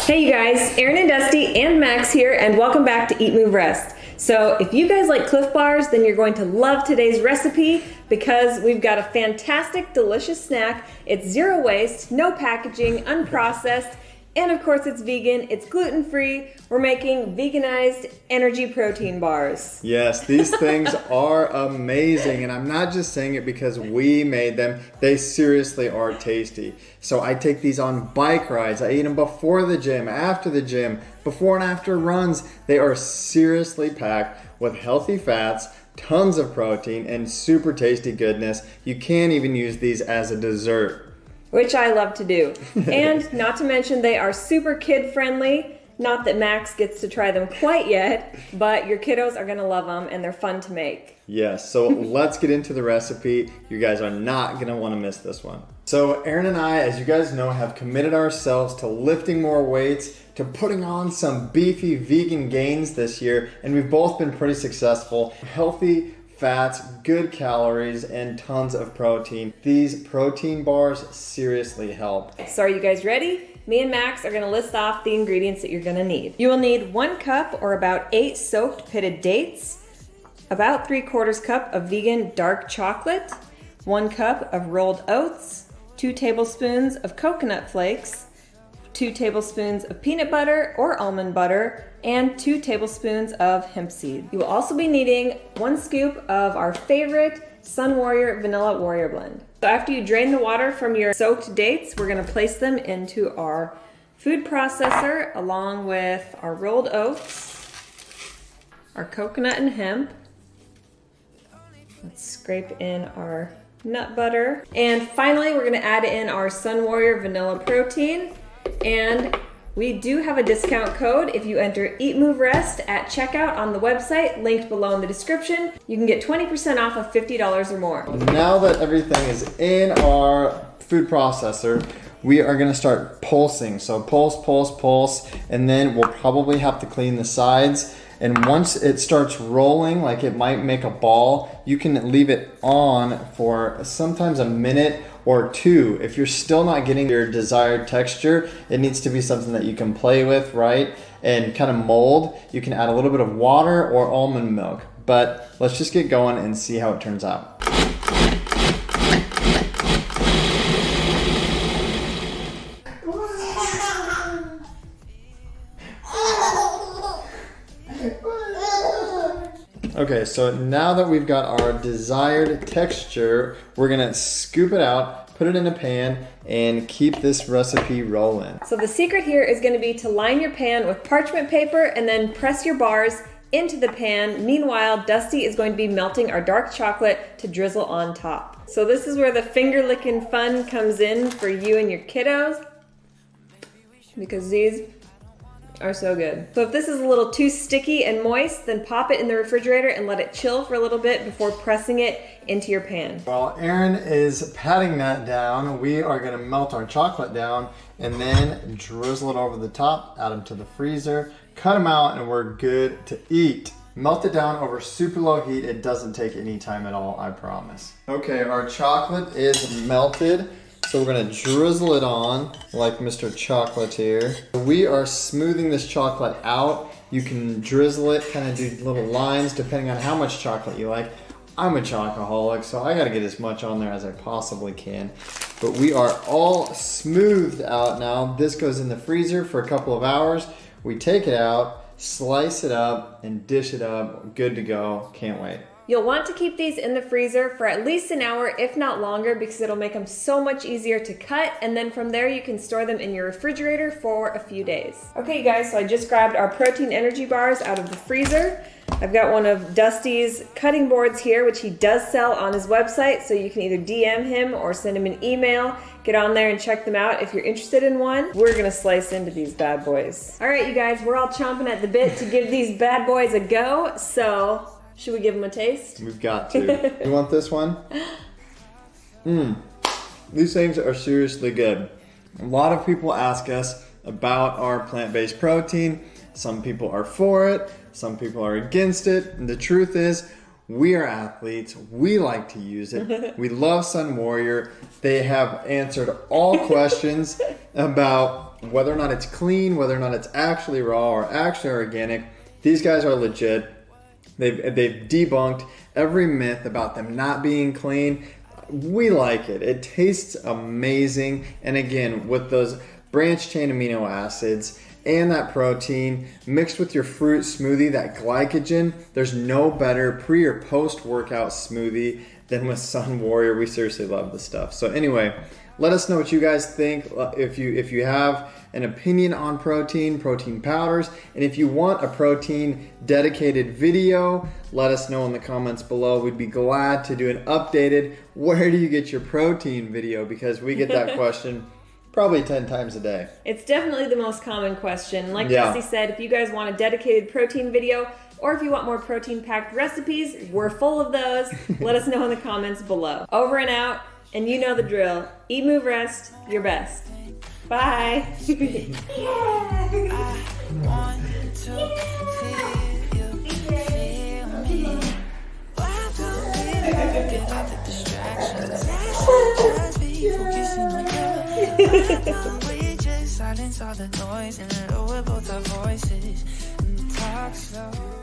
Hey you guys, Erin and Dusty and Max here, and welcome back to Eat, Move, Rest. So if you guys like Cliff Bars, then you're going to love today's recipe because we've got a fantastic, delicious snack. It's zero waste, no packaging, unprocessed, and of course it's vegan, it's gluten-free. We're making veganized energy protein bars. Yes, these things are amazing, and I'm not just saying it because we made them. They seriously are tasty. So I take these on bike rides. I eat them before the gym, after the gym, before and after runs. They are seriously packed with healthy fats, tons of protein, and super tasty goodness. You can even use these as a dessert. Which I love to do. And not to mention they are super kid friendly. Not that Max gets to try them quite yet, but your kiddos are gonna love them and they're fun to make. Yes, so let's get into the recipe. You guys are not gonna wanna miss this one. So Erin and I, as you guys know, have committed ourselves to lifting more weights, to putting on some beefy vegan gains this year, and we've both been pretty successful. Healthy fats, good calories, and tons of protein. These protein bars seriously help. So are you guys ready? Me and Max are gonna list off the ingredients that you're gonna need. You will need 1 cup or about 8 soaked pitted dates, about 3/4 cup of vegan dark chocolate, 1 cup of rolled oats, 2 tablespoons of coconut flakes, 2 tablespoons of peanut butter or almond butter, and 2 tablespoons of hemp seed. You will also be needing 1 scoop of our favorite Sun Warrior Vanilla Warrior Blend. So after you drain the water from your soaked dates, we're gonna place them into our food processor along with our rolled oats, our coconut and hemp. Let's scrape in our nut butter. And finally, we're gonna add in our Sun Warrior Vanilla Protein. And we do have a discount code. If you enter Eat, Move, Rest at checkout on the website, linked below in the description, you can get 20% off of $50 or more. Now that everything is in our food processor, we are gonna start pulsing. So pulse, pulse, pulse, and then we'll probably have to clean the sides. And once it starts rolling, like it might make a ball, you can leave it on for sometimes a minute or 2. If you're still not getting your desired texture, it needs to be something that you can play with, right? And kind of mold. You can add a little bit of water or almond milk. But let's just get going and see how it turns out. Okay, so now that we've got our desired texture, we're gonna scoop it out, put it in a pan, and keep this recipe rolling. So the secret here is gonna be to line your pan with parchment paper and then press your bars into the pan. Meanwhile, Dusty is going to be melting our dark chocolate to drizzle on top. So this is where the finger licking fun comes in for you and your kiddos, because these are so good. So if this is a little too sticky and moist, then pop it in the refrigerator and let it chill for a little bit before pressing it into your pan. While Erin is patting that down, we are gonna melt our chocolate down and then drizzle it over the top, add them to the freezer, cut them out, and we're good to eat. Melt it down over super low heat. It doesn't take any time at all, I promise. Okay, our chocolate is melted. So we're gonna drizzle it on like Mr. Chocolatier. We are smoothing this chocolate out. You can drizzle it, kind of do little lines depending on how much chocolate you like. I'm a chocoholic, so I gotta get as much on there as I possibly can. But we are all smoothed out now. This goes in the freezer for a couple of hours. We take it out, slice it up, and dish it up. Good to go, can't wait. You'll want to keep these in the freezer for at least an hour, if not longer, because it'll make them so much easier to cut. And then from there, you can store them in your refrigerator for a few days. Okay, you guys, so I just grabbed our protein energy bars out of the freezer. I've got one of Dusty's cutting boards here, which he does sell on his website. So you can either DM him or send him an email. Get on there and check them out if you're interested in one. We're gonna slice into these bad boys. All right, you guys, we're all chomping at the bit to give these bad boys a go. So should we give them a taste? We've got to. You want this one? These things are seriously good. A lot of people ask us about our plant-based protein. Some people are for it, some people are against it. And the truth is, we are athletes. We like to use it. We love Sun Warrior. They have answered all questions about whether or not it's clean, whether or not it's actually raw or actually organic, these guys are legit. They've debunked every myth about them not being clean. We like it. It tastes amazing. And again, with those branched chain amino acids and that protein mixed with your fruit smoothie, that glycogen, there's no better pre or post workout smoothie than with Sun Warrior. We seriously love this stuff. So anyway, let us know what you guys think. If you have an opinion on protein powders, and if you want a protein dedicated video, let us know in the comments below. We'd be glad to do an updated where do you get your protein video, because we get that question probably 10 times a day. It's definitely the most common question. Like Yeah. Dusty said, if you guys want a dedicated protein video, or if you want more protein-packed recipes, we're full of those. Let us know in the comments below. Over and out, and you know the drill. Eat, move, rest, your best. Bye. Silence all the noise and lower both our voices and talk slow.